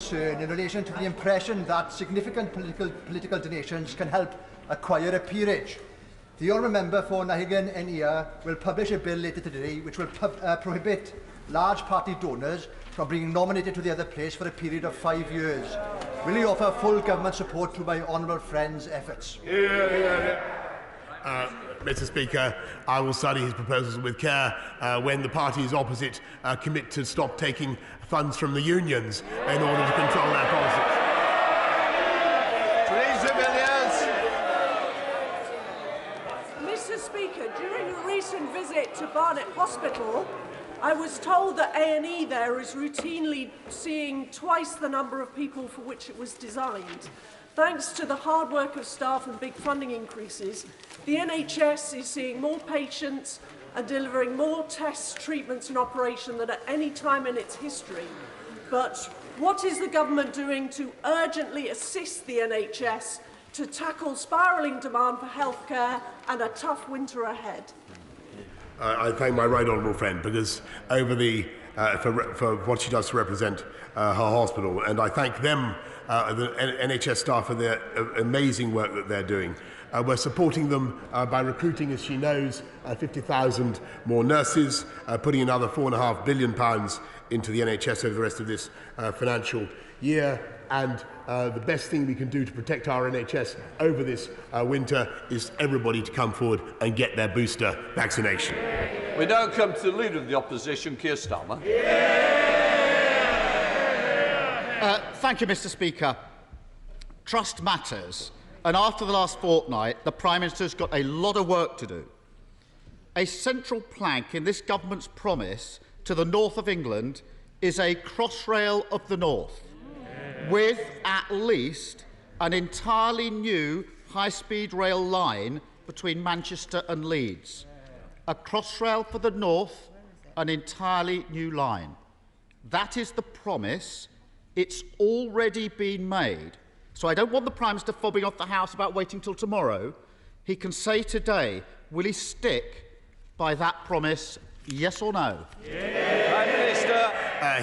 concern in relation to the impression that significant political donations can help acquire a peerage. The Honourable Member for Nahigan Enia will publish a bill later today which will prohibit large party donors from being nominated to the other place for a period of 5 years. Will he offer full government support to my honourable friend's efforts? Mr. Speaker, I will study his proposals with care when the parties opposite commit to stop taking funds from the unions in order to control our policies. Mr. Speaker, during a recent visit to Barnet Hospital, I was told that A&E there is routinely seeing twice the number of people for which it was designed. Thanks to the hard work of staff and big funding increases, the NHS is seeing more patients and delivering more tests, treatments and operations than at any time in its history. But what is the government doing to urgently assist the NHS to tackle spiralling demand for healthcare and a tough winter ahead? I thank my right honourable friend because over the for what she does to represent her hospital, and I thank them, the NHS staff, for their amazing work that they're doing. We're supporting them by recruiting, as she knows, 50,000 more nurses, putting another £4.5 billion into the NHS over the rest of this financial year. And the best thing we can do to protect our NHS over this winter is everybody to come forward and get their booster vaccination. We now come to the Leader of the Opposition, Keir Starmer. Thank you, Mr. Speaker. Trust matters, and after the last fortnight, the Prime Minister's got a lot of work to do. A central plank in this government's promise to the north of England is a Crossrail of the North, with at least an entirely new high-speed rail line between Manchester and Leeds. A Crossrail for the north, an entirely new line. That is the promise. It's already been made. So I don't want the Prime Minister fobbing off the House about waiting till tomorrow. He can say today, will he stick by that promise, yes or no? Yeah. Prime Minister.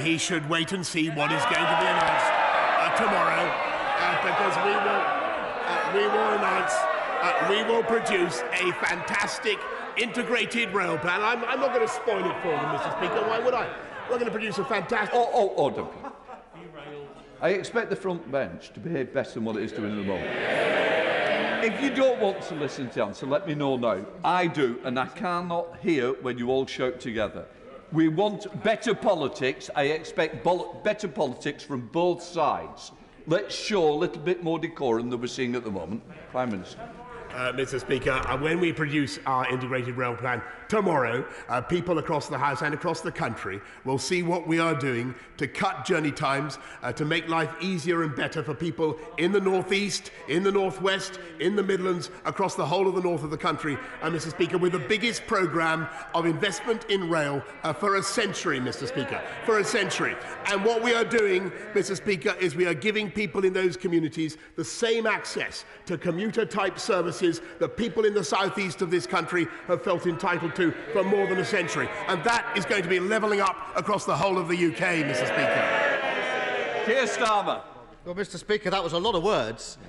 He should wait and see what is going to be announced tomorrow, because we will produce a fantastic integrated rail plan. I'm not going to spoil it for them, Mr. Speaker. Why would I? We're going to produce a fantastic... Order. I expect the front bench to behave better than what it is doing at the moment. If you don't want to listen to the answer, let me know now. I do, and I cannot hear when you all shout together. We want better politics. I expect better politics from both sides. Let's show a little bit more decorum than we're seeing at the moment. Prime Minister. Mr. Speaker, when we produce our integrated rail plan tomorrow, people across the House and across the country will see what we are doing to cut journey times, to make life easier and better for people in the North East, in the North West, in the Midlands, across the whole of the north of the country. Mr. Speaker, with the biggest programme of investment in rail for a century, Mr. Speaker, for a century. And what we are doing, Mr. Speaker, is we are giving people in those communities the same access to commuter-type services that people in the southeast of this country have felt entitled to for more than a century. And that is going to be levelling up across the whole of the UK, Mr. Speaker. Keir Starmer. Well, Mr. Speaker, that was a lot of words.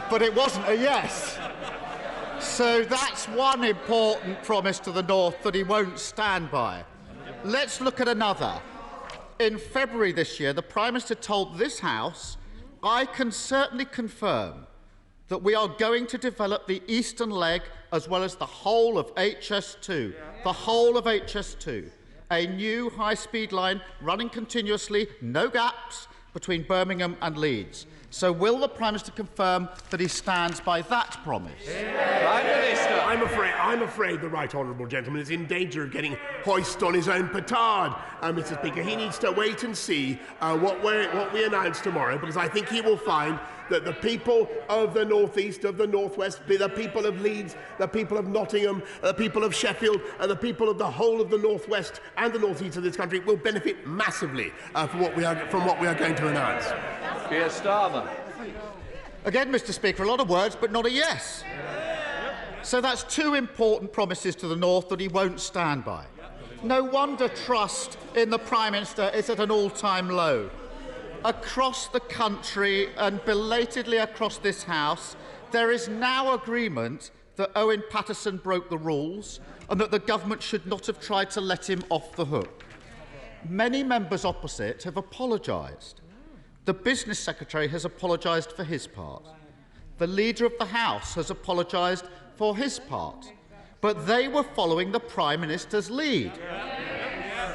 But it wasn't a yes. So that's one important promise to the North that he won't stand by. Let's look at another. In February this year, the Prime Minister told this House, I can certainly confirm that we are going to develop the eastern leg as well as the whole of HS2. The whole of HS2. A new high-speed line running continuously, no gaps, between Birmingham and Leeds. So will the Prime Minister confirm that he stands by that promise? Prime Minister. I'm afraid the right honourable gentleman is in danger of getting hoist on his own petard, Mr. Speaker. He needs to wait and see what we announce tomorrow, because I think he will find that the people of the North East, of the North West, the people of Leeds, the people of Nottingham, the people of Sheffield, and the people of the whole of the North West and the North East of this country will benefit massively from what we are going to announce. Keir Starmer. Again, Mr. Speaker, a lot of words, but not a yes. So that's two important promises to the North that he won't stand by. No wonder trust in the Prime Minister is at an all-time low. Across the country and belatedly across this House, there is now agreement that Owen Paterson broke the rules and that the government should not have tried to let him off the hook. Many members opposite have apologised. The Business Secretary has apologised for his part. The Leader of the House has apologised for his part. But they were following the Prime Minister's lead.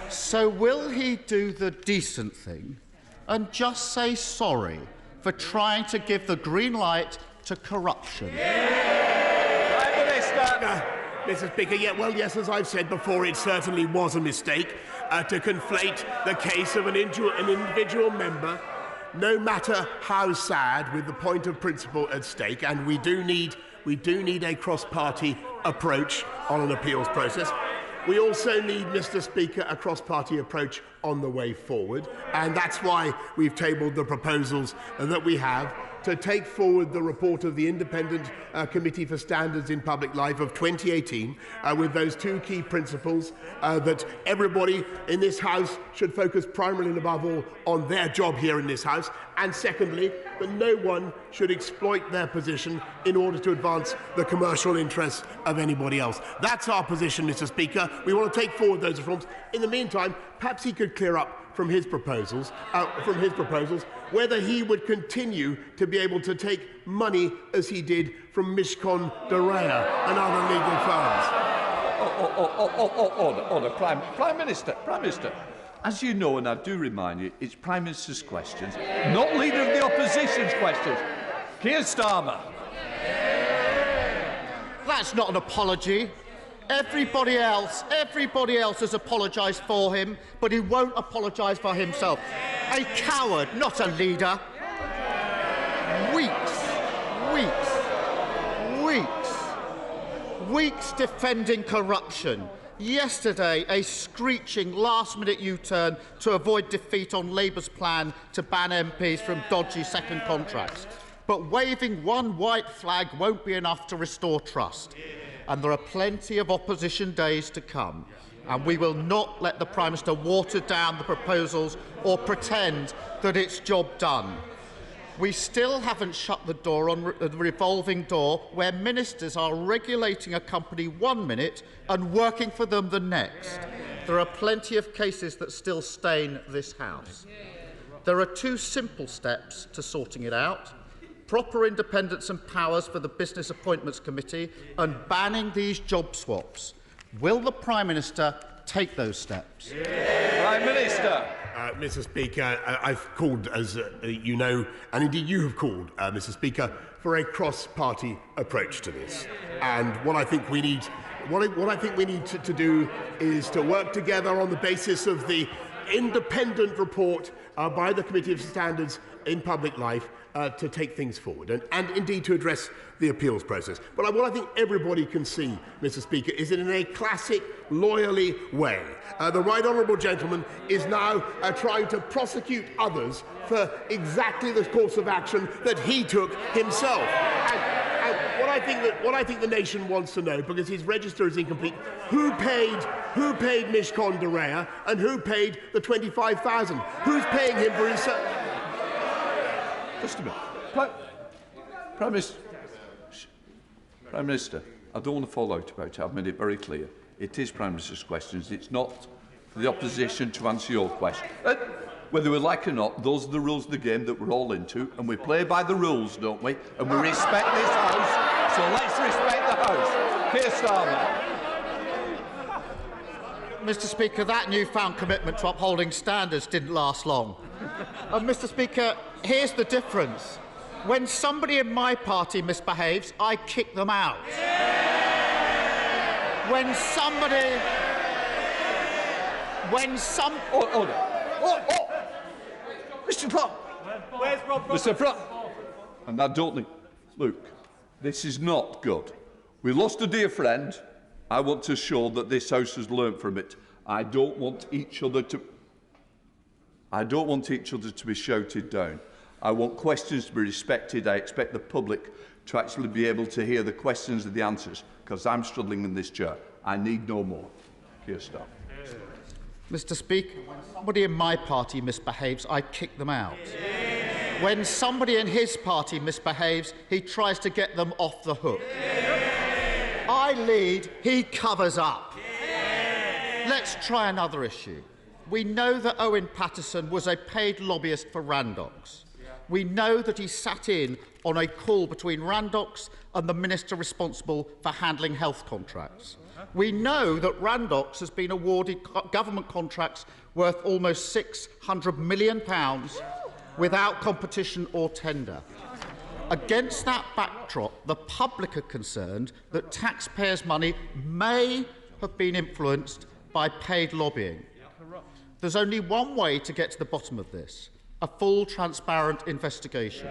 So will he do the decent thing and just say sorry for trying to give the green light to corruption? Prime Minister. Mr. Speaker, yes, as I've said before, it certainly was a mistake to conflate the case of an individual member, no matter how sad, with the point of principle at stake, and we do need a cross-party approach on an appeals process. We also need, Mr. Speaker, a cross-party approach on the way forward, and that's why we've tabled the proposals that we have to take forward the report of the Independent Committee for Standards in Public Life of 2018 with those two key principles that everybody in this House should focus primarily and above all on their job here in this House, and secondly, that no one should exploit their position in order to advance the commercial interests of anybody else. That's our position, Mr. Speaker. We want to take forward those reforms. In the meantime, perhaps he could clear up from his proposals, whether he would continue to be able to take money as he did from Mishcon de Rea and other legal firms. Order. Prime Minister. As you know, and I do remind you, it's Prime Minister's questions, not Leader of the Opposition's questions. Keir Starmer. That's not an apology. Everybody else has apologised for him, but he won't apologise for himself. A coward, not a leader. Weeks defending corruption. Yesterday, a screeching last-minute U-turn to avoid defeat on Labour's plan to ban MPs from dodgy second contracts. But waving one white flag won't be enough to restore trust. And there are plenty of opposition days to come. And we will not let the Prime Minister water down the proposals or pretend that it's job done. We still haven't shut the door on the revolving door where ministers are regulating a company 1 minute and working for them the next. There are plenty of cases that still stain this House. There are two simple steps to sorting it out: proper independence and powers for the Business Appointments Committee and banning these job swaps. Will the Prime Minister take those steps? Prime Minister. Mr. Speaker, I've called, as you know, and indeed you have called, Mr. Speaker, for a cross-party approach to this. And what I think we need, to do is to work together on the basis of the independent report by the Committee of Standards in Public Life to take things forward and indeed to address the appeals process. But what I think everybody can see, Mr. Speaker, is that in a classic lawyerly way, the right honourable gentleman is now trying to prosecute others for exactly the course of action that he took himself. And what I think the nation wants to know, because his register is incomplete, who paid Mishcon de Rea and who paid the 25,000? Who's paying him for his... Just a minute. Prime Minister, I don't want to fall out about it. I've made it very clear. It is Prime Minister's questions. It's not for the opposition to answer your question. Whether we like it or not, those are the rules of the game that we're all into, and we play by the rules, don't we? And we respect this House, so let's respect the House. Keir Starmer. Mr. Speaker, that newfound commitment to upholding standards didn't last long. Mr. Speaker, here's the difference. When somebody in my party misbehaves, I kick them out. Order. Mr. Clark. Where's Rob? Mr. Clark. And I don't think... Look, this is not good. We lost a dear friend. I want to show that this House has learned from it. I don't want each other to be shouted down. I want questions to be respected. I expect the public to actually be able to hear the questions and the answers, because I'm struggling in this chair. I need no more. Keir Starmer. Mr. Speaker, when somebody in my party misbehaves, I kick them out. When somebody in his party misbehaves, he tries to get them off the hook. I lead, he covers up. Let's try another issue. We know that Owen Paterson was a paid lobbyist for Randox. We know that he sat in on a call between Randox and the minister responsible for handling health contracts. We know that Randox has been awarded government contracts worth almost £600 million without competition or tender. Against that backdrop, the public are concerned that taxpayers' money may have been influenced by paid lobbying. There's only one way to get to the bottom of this: a full, transparent investigation.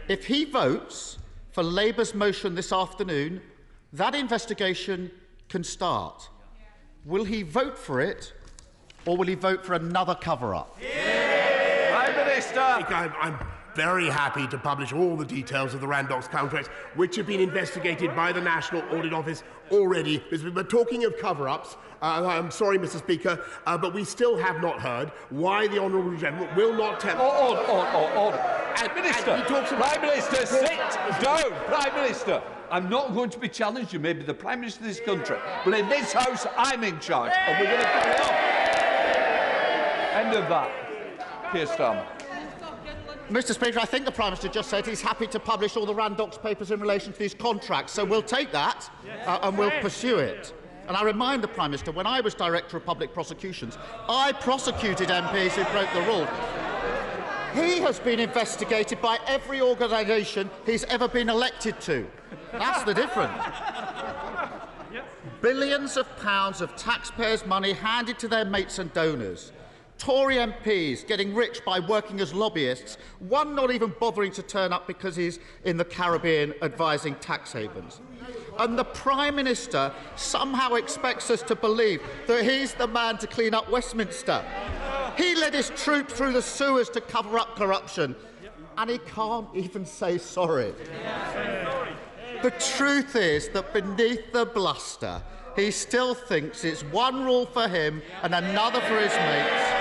If he votes for Labour's motion this afternoon, that investigation can start. Will he vote for it, or will he vote for another cover-up? Prime Minister! I'm very happy to publish all the details of the Randox contracts, which have been investigated by the National Audit Office already. We're talking of cover-ups. I'm sorry, Mr. Speaker, but we still have not heard why the Honourable Gentleman will not tell... Order. Minister, Prime Minister, sit down. Prime Minister, I'm not going to be challenged. You may be the Prime Minister of this country, but in this House, I'm in charge, and we're going to carry on. End of that. Keir Starmer. Mr. Speaker, I think the Prime Minister just said he's happy to publish all the Randox papers in relation to these contracts, so we'll take that and we'll pursue it. And I remind the Prime Minister, when I was Director of Public Prosecutions, I prosecuted MPs who broke the rules. He has been investigated by every organisation he's ever been elected to. That's the difference. Billions of pounds of taxpayers' money handed to their mates and donors. Tory MPs getting rich by working as lobbyists, one not even bothering to turn up because he's in the Caribbean advising tax havens. And the Prime Minister somehow expects us to believe that he's the man to clean up Westminster. He led his troops through the sewers to cover up corruption, and he can't even say sorry. The truth is that beneath the bluster, he still thinks it's one rule for him and another for his mates.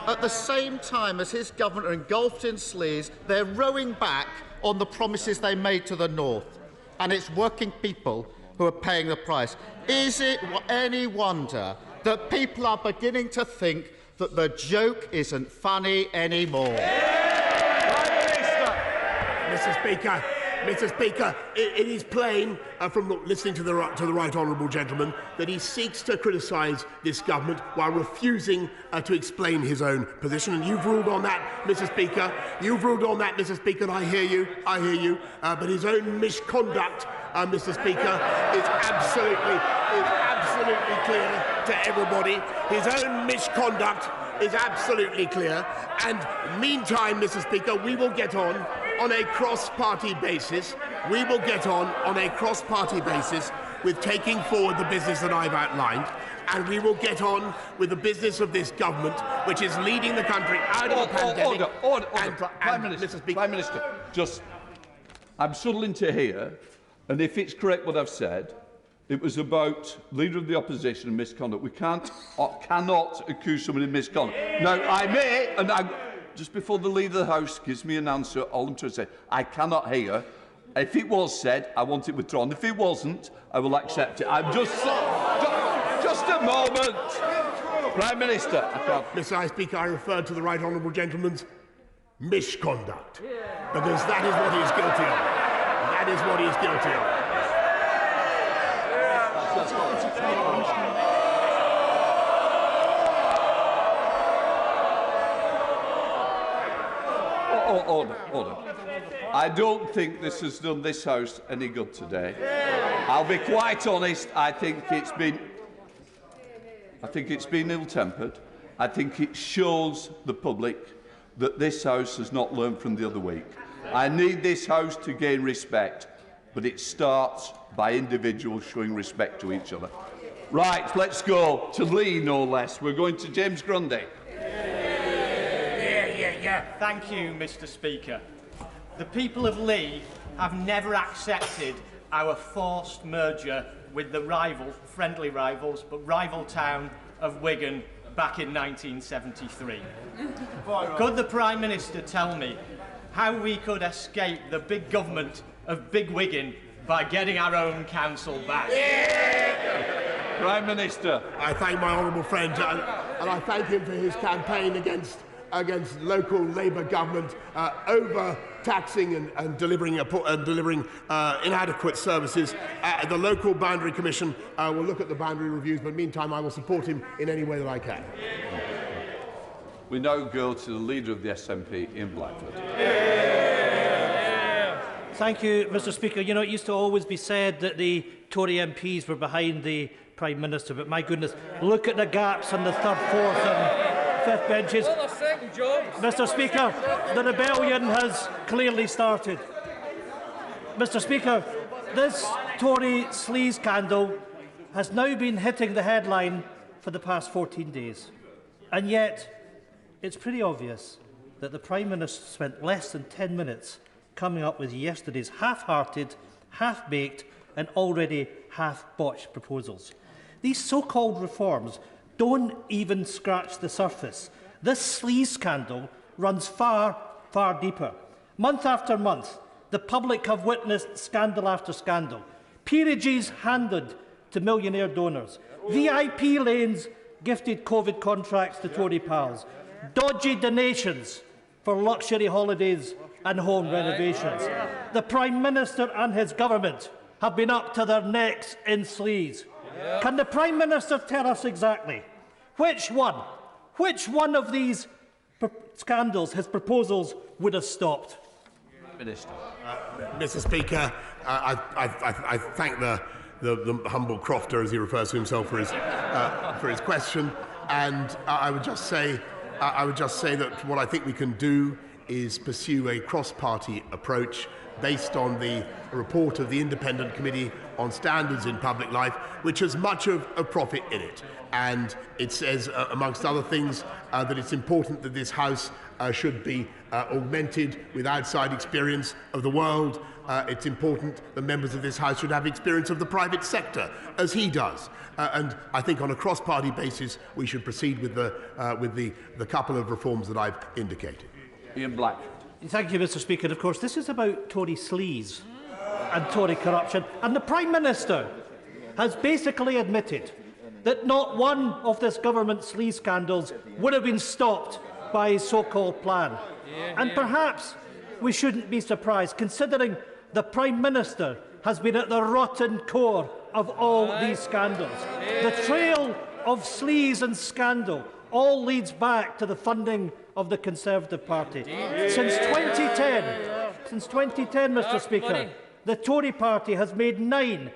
At the same time as his government are engulfed in sleaze, they're rowing back on the promises they made to the North. And it's working people who are paying the price. Is it any wonder that people are beginning to think that the joke isn't funny anymore? Mr. Speaker, it is plain from listening to the right honourable gentleman that he seeks to criticise this government while refusing to explain his own position. And you've ruled on that, Mr. Speaker. You've ruled on that, Mr. Speaker, and I hear you. But his own misconduct, Mr. Speaker, is absolutely clear to everybody. His own misconduct is absolutely clear. And meantime, Mr. Speaker, we will get on a cross-party basis. We will get on a cross-party basis with taking forward the business that I've outlined, and we will get on with the business of this government, which is leading the country out of the pandemic. Prime Minister, just, I'm struggling to hear, and if it's correct what I've said, it was about Leader of the Opposition and misconduct. We cannot accuse somebody of misconduct. Now, I may, and just before the Leader of the House gives me an answer, all I'm trying to say, I cannot hear. If it was said, I want it withdrawn. If it wasn't, I will accept it. I'm just a moment. Prime Minister. Mr. Speaker, I referred to the right honourable gentleman's misconduct, because that is what he is guilty of. That is what he is guilty of. Order. I don't think this has done this House any good today. I'll be quite honest, I think it's been ill-tempered. I think it shows the public that this House has not learned from the other week. I need this House to gain respect, but it starts by individuals showing respect to each other. Right, let's go to Lee, no less. We're going to James Grundy. Thank you, Mr. Speaker. The people of Lee have never accepted our forced merger with the friendly rivals, but rival town of Wigan back in 1973. Could the Prime Minister tell me how we could escape the big government of Big Wigan by getting our own council back? Prime Minister. I thank my honourable friend and I thank him for his campaign against local Labour government over-taxing and delivering inadequate services. The local boundary commission will look at the boundary reviews, but meantime I will support him in any way that I can. We now go to the Leader of the SNP, Ian Blackford. Thank you, Mr Speaker. You know, it used to always be said that the Tory MPs were behind the Prime Minister, but my goodness, look at the gaps on the third, fourth and fifth benches. Mr Speaker, the rebellion has clearly started. Mr Speaker, this Tory sleaze scandal has now been hitting the headline for the past 14 days. And yet, it's pretty obvious that the Prime Minister spent less than 10 minutes coming up with yesterday's half-hearted, half-baked and already half-botched proposals. These so-called reforms don't even scratch the surface. This sleaze scandal runs far, far deeper. Month after month, the public have witnessed scandal after scandal. Peerages handed to millionaire donors. VIP lanes gifted COVID contracts to Tory pals. Dodgy donations for luxury holidays and home renovations. The Prime Minister and his government have been up to their necks in sleaze. Can the Prime Minister tell us exactly which one of these scandals his proposals would have stopped? Minister. Mr Speaker, I thank the humble crofter, as he refers to himself, for his question, and I would just say that what I think we can do is pursue a cross-party approach based on the report of the Independent Committee on Standards in Public Life, which has much of a profit in it. And it says, amongst other things, that it's important that this House should be augmented with outside experience of the world. It's important that members of this House should have experience of the private sector, as he does. And I think on a cross-party basis, we should proceed with the couple of reforms that I've indicated. Ian Black. Thank you, Mr Speaker. Of course, this is about Tory sleaze and Tory corruption. And the Prime Minister has basically admitted that not one of this government's sleaze scandals would have been stopped by his so-called plan. And perhaps we shouldn't be surprised, considering the Prime Minister has been at the rotten core of all these scandals. The trail of sleaze and scandal all leads back to the funding of the Conservative Party. Since 2010, Mr Speaker, the Tory Party has made nine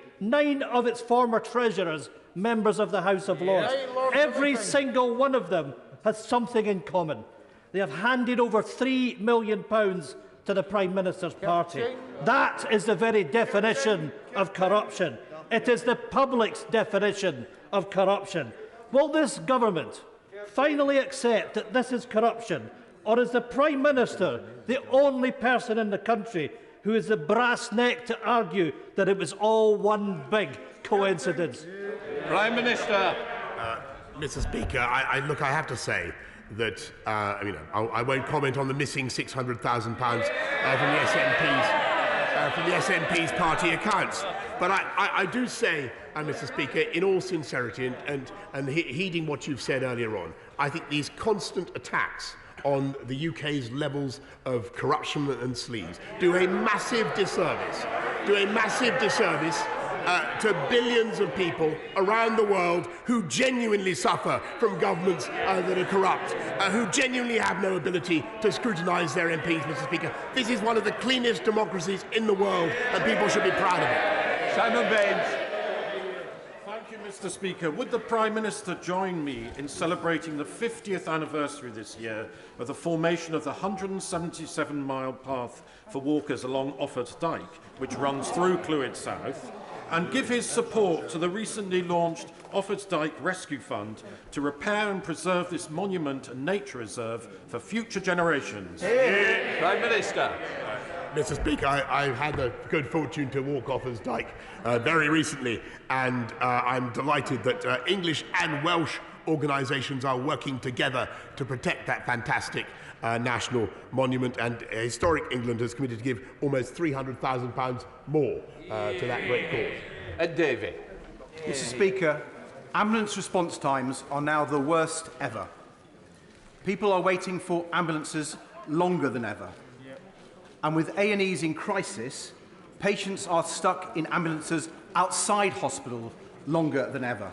of its former treasurers members of the House of Lords. Every single one of them has something in common. They have handed over £3 million to the Prime Minister's party. That is the very definition of corruption. It is the public's definition of corruption. Will this government finally accept that this is corruption, or is the Prime Minister the only person in the country who has the brass neck to argue that it was all one big coincidence? Prime Minister. Mr Speaker, I have to say that I won't comment on the missing £600,000 from the SNP's party accounts. But I do say, Mr Speaker, in all sincerity and heeding what you've said earlier on, I think these constant attacks on the UK's levels of corruption and sleaze do a massive disservice to billions of people around the world who genuinely suffer from governments that are corrupt, who genuinely have no ability to scrutinise their MPs, Mr Speaker. This is one of the cleanest democracies in the world, and people should be proud of it. Simon Baines. Thank you, Mr Speaker. Would the Prime Minister join me in celebrating the 50th anniversary this year of the formation of the 177-mile path for walkers along Offord Dyke, which runs through Clwyd South, and give his support to the recently launched Offord Dyke Rescue Fund to repair and preserve this monument and nature reserve for future generations? Prime Minister. Mr. Speaker, I've had the good fortune to walk Offa's Dyke very recently, and I'm delighted that English and Welsh organisations are working together to protect that fantastic national monument, and Historic England has committed to give almost £300,000 more to that great cause. Davey. Mr. Speaker, ambulance response times are now the worst ever. People are waiting for ambulances longer than ever. And with A&Es in crisis, patients are stuck in ambulances outside hospital longer than ever.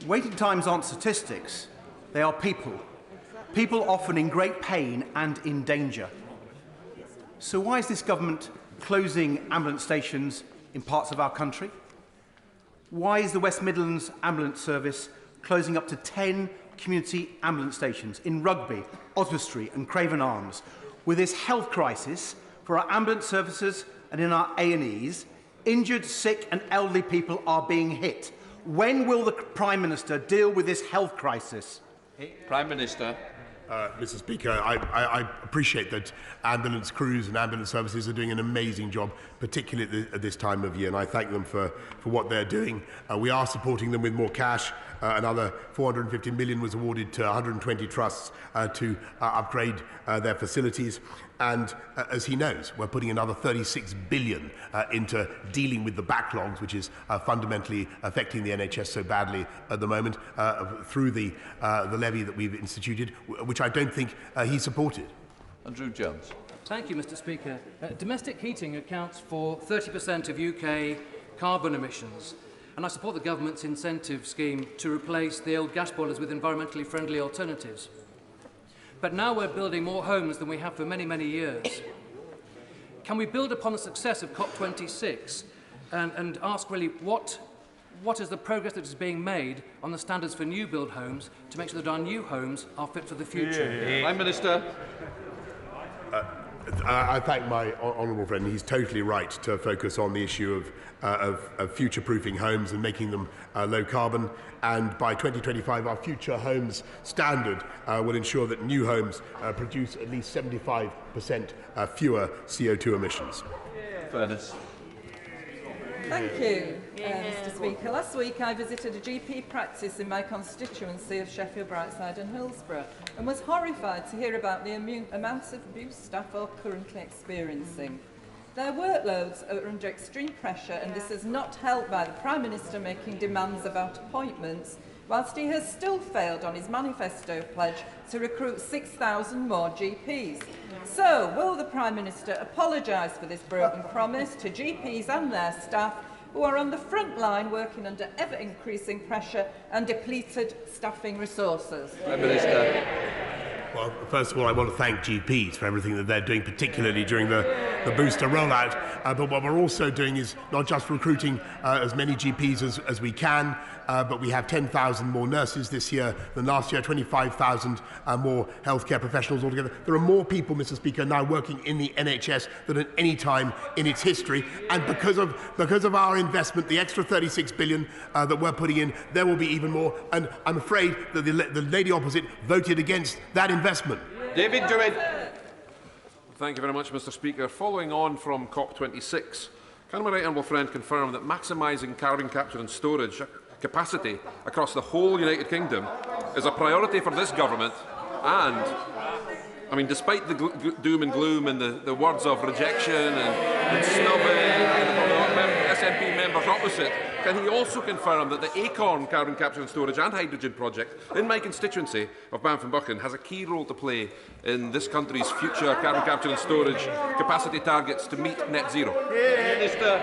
Waiting times aren't statistics, they are people. People often in great pain and in danger. So why is this government closing ambulance stations in parts of our country? Why is the West Midlands Ambulance Service closing up to 10 community ambulance stations in Rugby, Oswestry and Craven Arms? With this health crisis for our ambulance services and in our A&Es, injured, sick and elderly people are being hit. When will the Prime Minister deal with this health crisis? Prime Minister. Mr. Speaker, I appreciate that ambulance crews and ambulance services are doing an amazing job, particularly at this time of year, and I thank them for what they're doing. We are supporting them with more cash. Another £450 million was awarded to 120 trusts to upgrade their facilities. And as he knows, we're putting another £36 billion into dealing with the backlogs, which is fundamentally affecting the NHS so badly at the moment, through the levy that we've instituted, which I don't think he supported. Andrew Jones. Thank you, Mr. Speaker. Domestic heating accounts for 30% of UK carbon emissions, and I support the government's incentive scheme to replace the old gas boilers with environmentally friendly alternatives. But now we're building more homes than we have for many, many years. Can we build upon the success of COP26 and ask really what is the progress that is being made on the standards for new build homes to make sure that our new homes are fit for the future? Prime Minister. I thank my honourable friend. He's totally right to focus on the issue of future-proofing homes and making them low carbon. And by 2025, our future homes standard will ensure that new homes produce at least 75% fewer CO2 emissions. Fairness. Thank you, Mr. Speaker. Last week I visited a GP practice in my constituency of Sheffield, Brightside and Hillsborough and was horrified to hear about the amounts of abuse staff are currently experiencing. Their workloads are under extreme pressure, and this is not helped by the Prime Minister making demands about appointments, whilst he has still failed on his manifesto pledge to recruit 6,000 more GPs. So, will the Prime Minister apologise for this broken promise to GPs and their staff who are on the front line working under ever-increasing pressure and depleted staffing resources? Prime Minister. Well, first of all, I want to thank GPs for everything that they're doing, particularly during the booster rollout. But what we're also doing is not just recruiting as many GPs as we can, but we have 10,000 more nurses this year than last year, 25,000 more healthcare professionals altogether. There are more people, Mr. Speaker, now working in the NHS than at any time in its history. And because of our investment, the extra 36 billion that we're putting in, there will be even more. And I'm afraid that the lady opposite voted against that investment. David Druid. Thank you very much, Mr. Speaker. Following on from COP26, can my right honourable friend confirm that maximising carbon capture and storage capacity across the whole United Kingdom is a priority for this government? And, I mean, despite the doom and gloom and the words of rejection and snubbing from the SNP members opposite, can he also confirm that the Acorn carbon capture and storage and hydrogen project in my constituency of Banff-and-Buchan has a key role to play in this country's future carbon capture and storage capacity targets to meet net zero? Minister.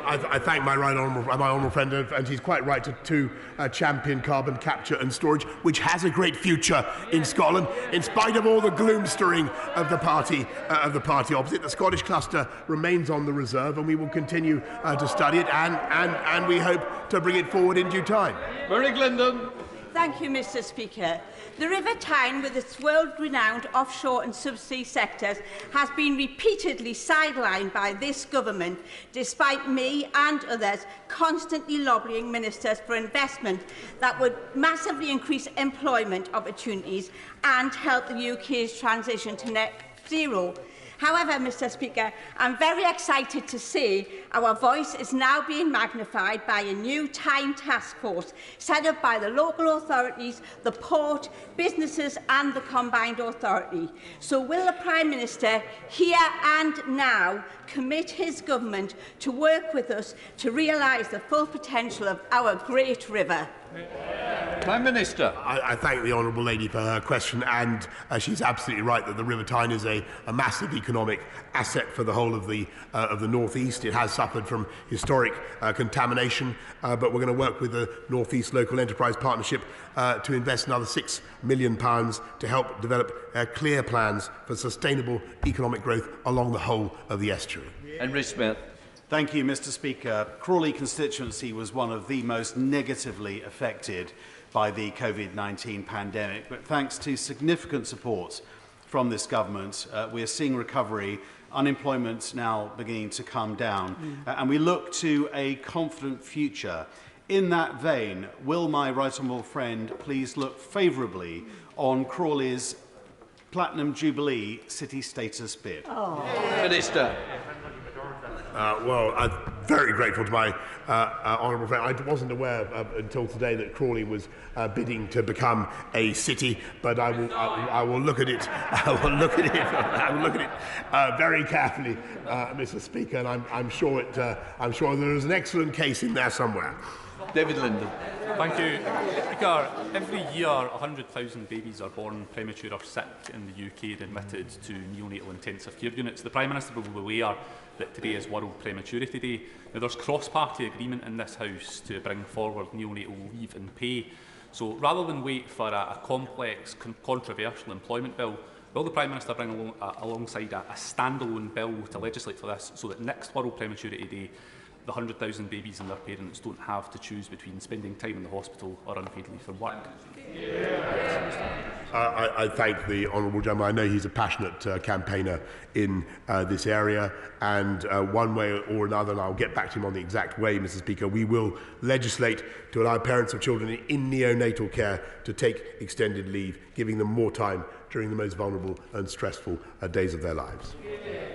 I thank my honourable friend, and he's quite right to champion carbon capture and storage, which has a great future in Scotland, in spite of all the gloom-stirring of the party opposite. The Scottish cluster remains on the reserve, and we will continue to study it, and we hope to bring it forward in due time. Murray Glendon. Thank you, Mr. Speaker. The River Tyne, with its world-renowned offshore and subsea sectors, has been repeatedly sidelined by this government, despite me and others constantly lobbying ministers for investment that would massively increase employment opportunities and help the UK's transition to net zero. However, Mr Speaker, I'm very excited to see our voice is now being magnified by a new time task force set up by the local authorities, the port, businesses and the combined authority. So will the Prime Minister, here and now, commit his government to work with us to realise the full potential of our great river? Prime Minister. I thank the honourable lady for her question, and she's absolutely right that the River Tyne is a massive economic asset for the whole of the North East. It has suffered from historic contamination, but we're going to work with the North East Local Enterprise Partnership to invest another £6 million to help develop clear plans for sustainable economic growth along the whole of the estuary. Henry Smith. Thank you, Mr Speaker. Crawley constituency was one of the most negatively affected by the COVID-19 pandemic, but thanks to significant support from this government, we are seeing recovery, unemployment now beginning to come down, and we look to a confident future. In that vein, will my right honourable friend please look favourably on Crawley's Platinum Jubilee City Status bid? Minister. Well, I'm very grateful to my honourable friend. I wasn't aware until today that Crawley was bidding to become a city, but I will look at it. I will look at it very carefully, Mr. Speaker, and I'm sure there is an excellent case in there somewhere. David Linden. Thank you. Speaker, every year 100,000 babies are born premature or sick in the UK and admitted to neonatal intensive care units. The Prime Minister will be aware that today is World Prematurity Day. Now, there's cross-party agreement in this House to bring forward neonatal leave and pay. So rather than wait for a complex, controversial employment bill, will the Prime Minister bring alongside a standalone bill to legislate for this so that next World Prematurity Day the 100,000 babies and their parents don't have to choose between spending time in the hospital or unpaid leave from work? I thank the honourable gentleman. I know he's a passionate campaigner in this area, and one way or another, and I'll get back to him on the exact way, Mr. Speaker, we will legislate to allow parents of children in neonatal care to take extended leave, giving them more time during the most vulnerable and stressful days of their lives.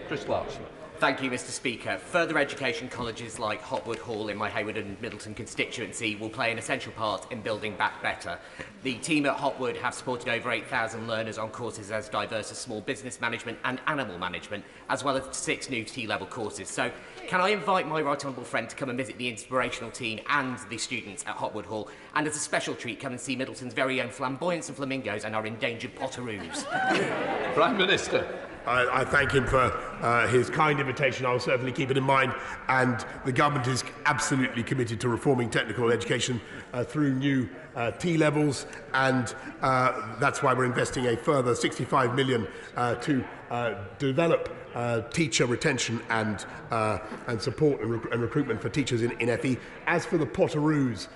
Chris Larson. Thank you, Mr. Speaker. Further education colleges like Hotwood Hall in my Hayward and Middleton constituency will play an essential part in building back better. The team at Hotwood have supported over 8,000 learners on courses as diverse as small business management and animal management, as well as 6 new T-level courses. So, can I invite my right honourable friend to come and visit the inspirational team and the students at Hotwood Hall, and as a special treat, come and see Middleton's very own flamboyants and flamingos and our endangered potoroos? Prime Minister. I thank him for his kind invitation. I will certainly keep it in mind, and the government is absolutely committed to reforming technical education through new T-levels, and that's why we're investing a further £65 million to develop teacher retention and support and recruitment for teachers in FE. As for the potoroos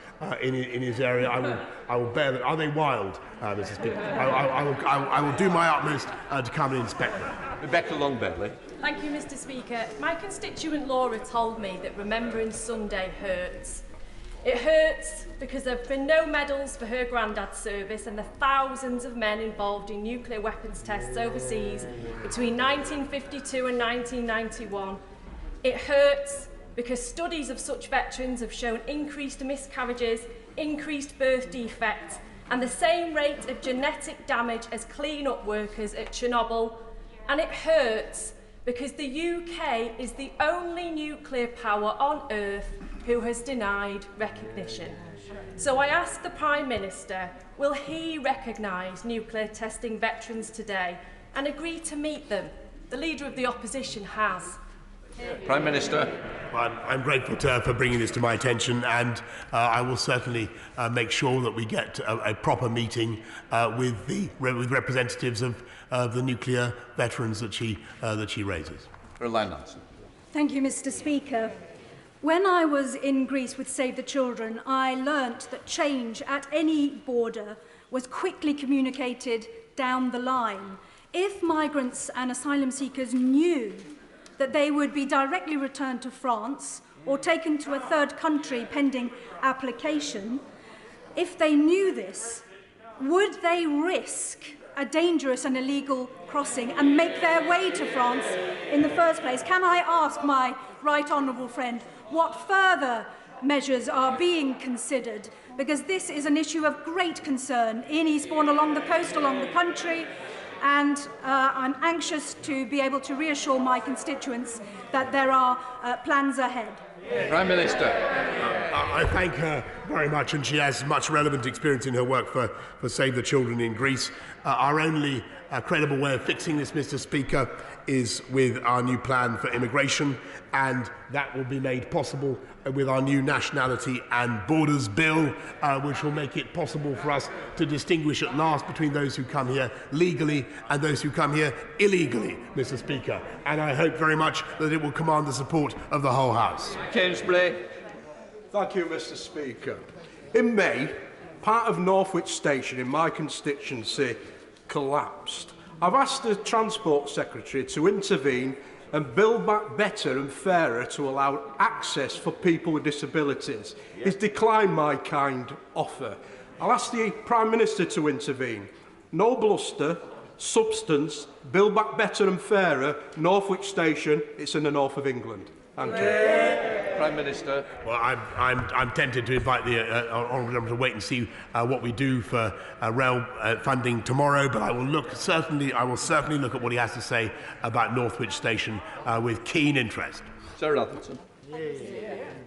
in his area, I will bear that. Are they wild, Mrs. Speaker? I will do my utmost to come and inspect them. Rebecca Longberley. Thank you, Mr. Speaker. My constituent Laura told me that remembering Sunday hurts. It hurts because there have been no medals for her granddad's service and the thousands of men involved in nuclear weapons tests overseas between 1952 and 1991. It hurts because studies of such veterans have shown increased miscarriages, increased birth defects, and the same rate of genetic damage as clean-up workers at Chernobyl. And it hurts because the UK is the only nuclear power on earth who has denied recognition. So I ask the Prime Minister, will he recognise nuclear testing veterans today and agree to meet them? The Leader of the Opposition has. Prime Minister. Well, I'm grateful for bringing this to my attention, and I will certainly make sure that we get a proper meeting with representatives of the nuclear veterans that she raises. Caroline Nansen. Thank you, Mr. Speaker. When I was in Greece with Save the Children, I learnt that change at any border was quickly communicated down the line. If migrants and asylum seekers knew that they would be directly returned to France or taken to a third country pending application, if they knew this, would they risk a dangerous and illegal crossing and make their way to France in the first place. Can I ask my right honourable friend what further measures are being considered? Because this is an issue of great concern in Eastbourne, along the coast, along the country, and I'm anxious to be able to reassure my constituents that there are plans ahead. Prime Minister. I thank her very much, and she has much relevant experience in her work for Save the Children in Greece. Our only credible way of fixing this, Mr. Speaker, is with our new plan for immigration, and that will be made possible with our new Nationality and Borders Bill, which will make it possible for us to distinguish at last between those who come here legally and those who come here illegally, Mr. Speaker. And I hope very much that it will command the support of the whole House. Kingsbury. Thank you, Mr. Speaker. In May, part of Northwich Station in my constituency collapsed. I've asked the Transport Secretary to intervene and build back better and fairer to allow access for people with disabilities. He's declined my kind offer. I'll ask the Prime Minister to intervene. No bluster, substance, build back better and fairer, Northwich Station, it's in the north of England. Thank you. Prime Minister. Well, I'm tempted to invite the honourable member to wait and see what we do for rail funding tomorrow. But I will certainly look at what he has to say about Northwich Station with keen interest. Sir Atherton.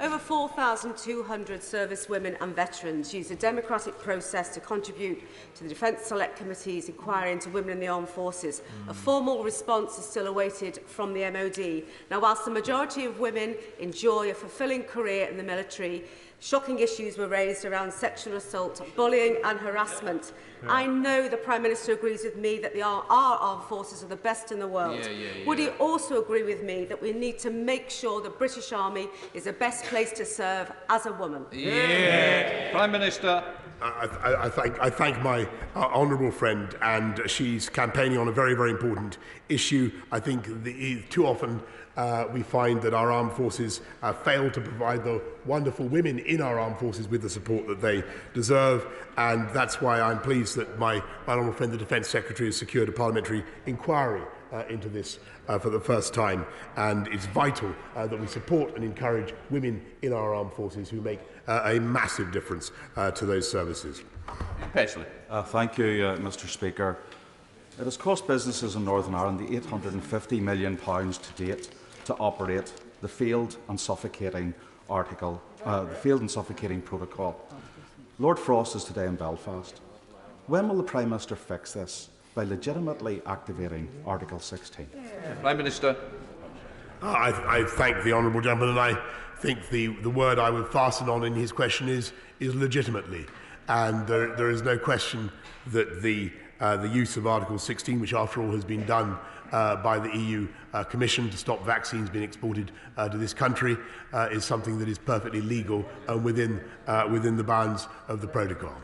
Over 4,200 service women and veterans used a democratic process to contribute to the Defence Select Committee's inquiry into women in the armed forces. A formal response is still awaited from the MOD. Now, whilst the majority of women enjoy a fulfilling career in the military, shocking issues were raised around sexual assault, bullying and harassment. Yeah. I know the Prime Minister agrees with me that our armed forces are the best in the world. Would he also agree with me that we need to make sure the British Army is the best place to serve as a woman? Prime Minister. I thank my honourable friend, and she's campaigning on a very, very important issue. I think too often we find that our armed forces fail to provide the wonderful women in our armed forces with the support that they deserve, and that's why I'm pleased that my honourable friend, the Defence Secretary, has secured a parliamentary inquiry into this for the first time, and it's vital that we support and encourage women in our armed forces who make a massive difference to those services. Paisley. Thank you, Mr. Speaker. It has cost businesses in Northern Ireland the £850 million to date to operate the failed and suffocating protocol. Lord Frost is today in Belfast. When will the Prime Minister fix this by legitimately activating Article 16? Prime Minister. I thank the honourable gentleman, and I think the word I would fasten on in his question is legitimately. And there is no question that the use of Article 16, which after all has been done by the EU Commission to stop vaccines being exported to this country, is something that is perfectly legal and within the bounds of the protocol.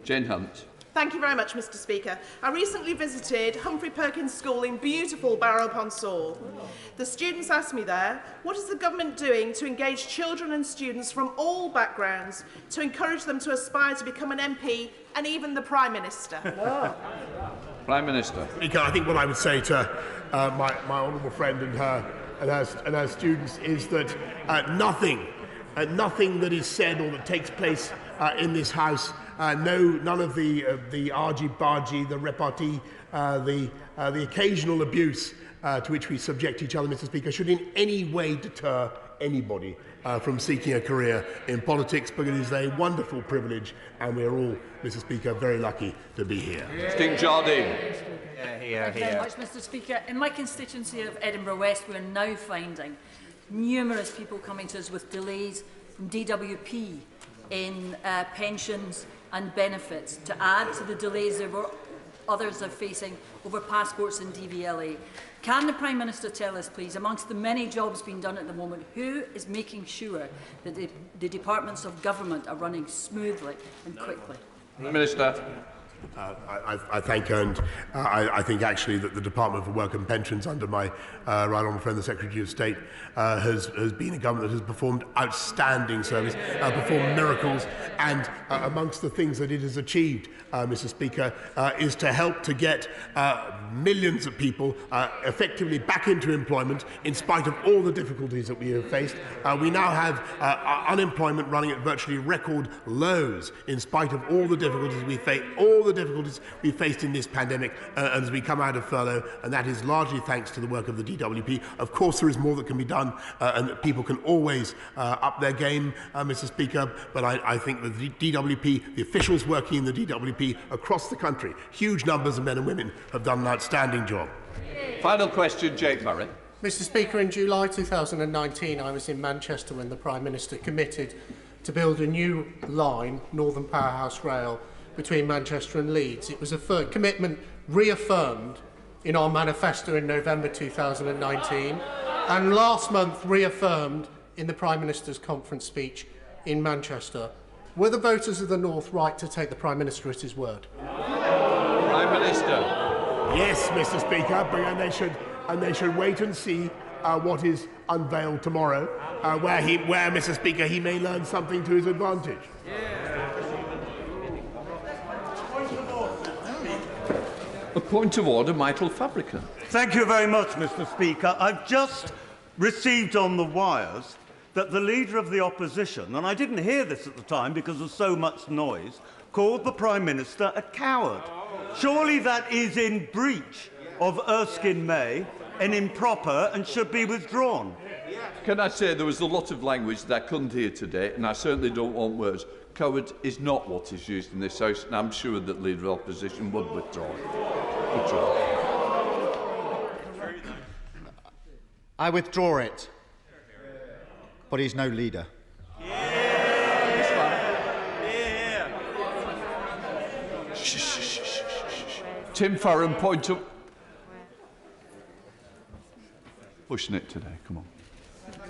Jane Hunt. Thank you very much, Mr. Speaker. I recently visited Humphrey Perkins School in beautiful Barrow-upon-Soar. The students asked me there, what is the government doing to engage children and students from all backgrounds to encourage them to aspire to become an MP and even the Prime Minister? Prime Minister. Speaker, I think what I would say to my honourable friend and her students is that nothing that is said or that takes place in this House, none of the argy-bargy, the repartee, the occasional abuse to which we subject each other, Mr. Speaker, should in any way deter anybody from seeking a career in politics, because it is a wonderful privilege, and we are all, Mr. Speaker, very lucky to be here. Sting Jardine. Thank you very much, Mr. Speaker. In my constituency of Edinburgh West, we are now finding numerous people coming to us with delays from DWP in pensions and benefits, to add to the delays others are facing over passports and DVLA. Can the Prime Minister tell us, please, amongst the many jobs being done at the moment, who is making sure that the departments of government are running smoothly and quickly? Prime Minister. I thank her, and I think actually that the Department for Work and Pensions under my right honourable friend, the Secretary of State, has been a government that has performed outstanding service, performed miracles, and amongst the things that it has achieved, Mr. Speaker, is to help to get millions of people effectively back into employment in spite of all the difficulties that we have faced. We now have unemployment running at virtually record lows in spite of all the difficulties we faced in this pandemic as we come out of furlough, and that is largely thanks to the work of the DWP. Of course, there is more that can be done, and that people can always up their game, Mr. Speaker, but I think that the DWP, the officials working in the DWP across the country, huge numbers of men and women, have done an outstanding job. Final question, Jake Murray. Mr. Speaker, in July 2019, I was in Manchester when the Prime Minister committed to build a new line, Northern Powerhouse Rail, between Manchester and Leeds. It was a commitment reaffirmed in our manifesto in November 2019 and last month reaffirmed in the Prime Minister's conference speech in Manchester. Were the voters of the North right to take the Prime Minister at his word? Prime Minister. Yes, Mr. Speaker, and they should wait and see what is unveiled tomorrow, where, Mr. Speaker, he may learn something to his advantage. A point of order, Michael Fabricant. Thank you very much, Mr. Speaker. I've just received on the wires that the Leader of the Opposition, and I didn't hear this at the time because of so much noise, called the Prime Minister a coward. Surely that is in breach of Erskine May and improper and should be withdrawn. Can I say there was a lot of language that I couldn't hear today, and I certainly don't want words. Coward is not what is used in this House, and I'm sure that Leader of Opposition would withdraw it. I withdraw it, but he's no leader. Tim Farron, point of... Pushing it today, come on.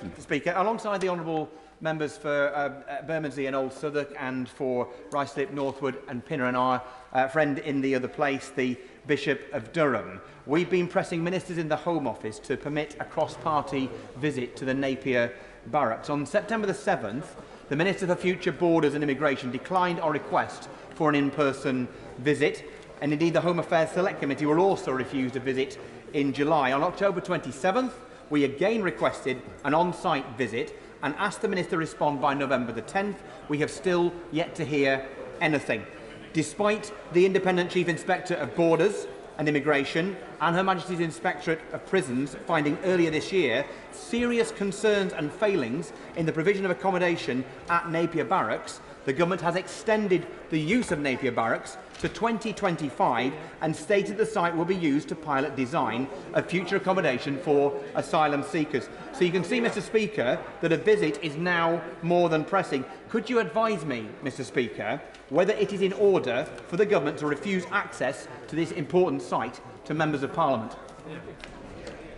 Mr. Speaker, alongside the honourable members for Bermondsey and Old Southwark and for Ruislip, Northwood and Pinner and our friend in the other place, the Bishop of Durham, we've been pressing ministers in the Home Office to permit a cross-party visit to the Napier Barracks. On September the 7th, the Minister for Future Borders and Immigration declined our request for an in-person visit, and indeed the Home Affairs Select Committee were also refused a visit in July. On October 27th, we again requested an on-site visit and asked the Minister to respond by November the 10th. We have still yet to hear anything. Despite the Independent Chief Inspector of Borders and Immigration and Her Majesty's Inspectorate of Prisons finding earlier this year serious concerns and failings in the provision of accommodation at Napier Barracks, the Government has extended the use of Napier Barracks to 2025 and stated the site will be used to pilot design of future accommodation for asylum seekers. So you can see, Mr. Speaker, that a visit is now more than pressing. Could you advise me, Mr. Speaker, whether it is in order for the Government to refuse access to this important site to Members of Parliament?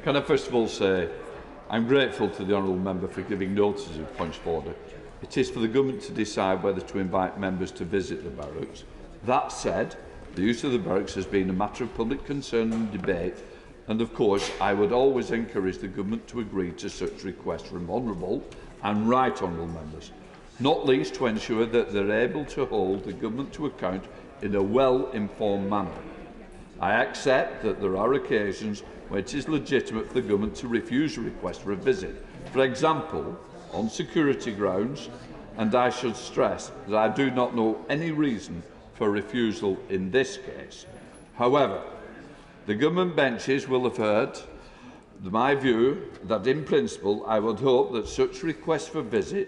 Can I first of all say I'm grateful to the honourable member for giving notice of points of order. It is for the Government to decide whether to invite members to visit the barracks. That said, the use of the barracks has been a matter of public concern and debate, and of course I would always encourage the Government to agree to such requests from honourable and right honourable members, not least to ensure that they are able to hold the Government to account in a well-informed manner. I accept that there are occasions where it is legitimate for the Government to refuse a request for a visit, for example, on security grounds, and I should stress that I do not know any reason for refusal in this case. However, the Government benches will have heard my view that, in principle, I would hope that such requests for visit